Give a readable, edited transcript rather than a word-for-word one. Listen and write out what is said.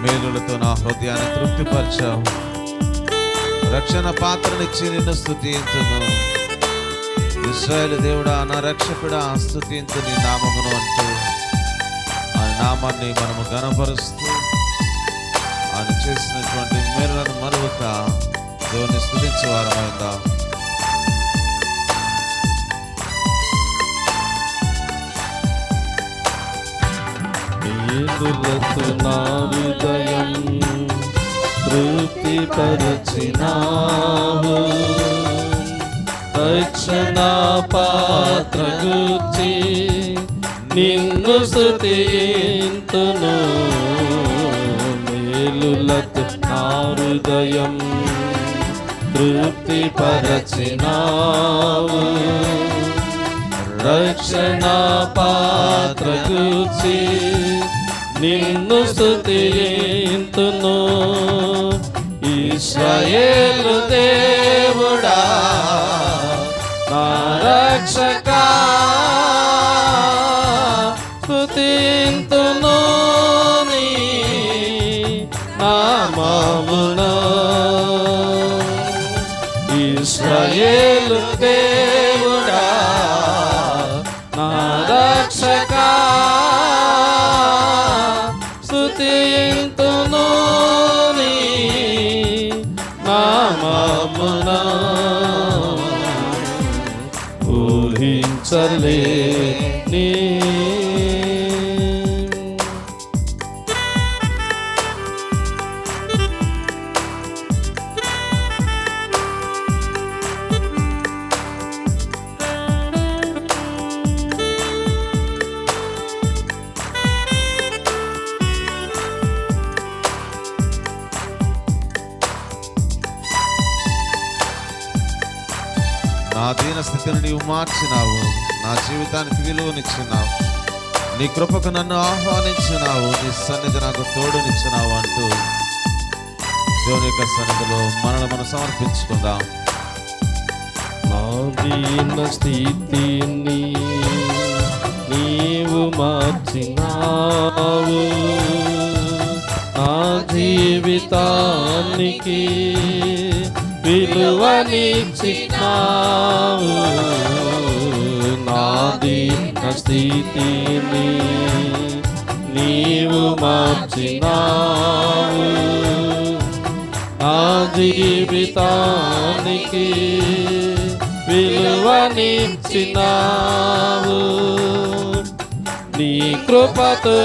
మేలులతో నా హృదయాన్ని తృప్తిపరిచావు. రక్షణ పాత్రనిచ్చి నిన్ను స్తుతింతును. ఇశ్రాయేలు దేవుడా, నా రక్షకుడా, స్తుతింతు నీ నామమును అంటూ ఆ నామాన్ని మనము ఘనపరుస్తూ ఆయన చేసినటువంటి మేలులను మరువక దేవుని స్తుతించే వారమైందా. మేలులతో నా హృదయం తృప్తిపరచినావు. రక్షణ పాత్ర గూర్చి నిన్ను స్తుతింతును. మేలులతో నా హృదయం తృప్తిపరచినావు. రక్షణ పాత్ర గూర్చి నిన్ను స్తుతింతును. ఇశ్రాయేలు దేవుడా, నా రక్షకా, స్తుతింతును నీ నామమును. ఇశ్రాయేలు దేవుడా, నా రక్షకా, స్తుతింతును నీ నామమును. ఊహించలేని నా దీన స్థితిని నీవు మార్చినావు. నా జీవితానికి విలువనిచ్చినావు. నీ కృపకు నన్ను ఆహ్వానించినావు. నీ సన్నిధి నాకు తోడునిచ్చినావు అంటూ దేవుని యొక్క సన్నిధిలో మనల్ని మనం సమర్పించుకుందాం. నా దీన స్థితిని నీవు మార్చినావు. నా జీవితానికి విలువనిచ్చినావు. నా దీన స్థితిని నీవు మార్చినావు. నా జీవితానికి విలువనిచ్చినావు. నీ కృపతో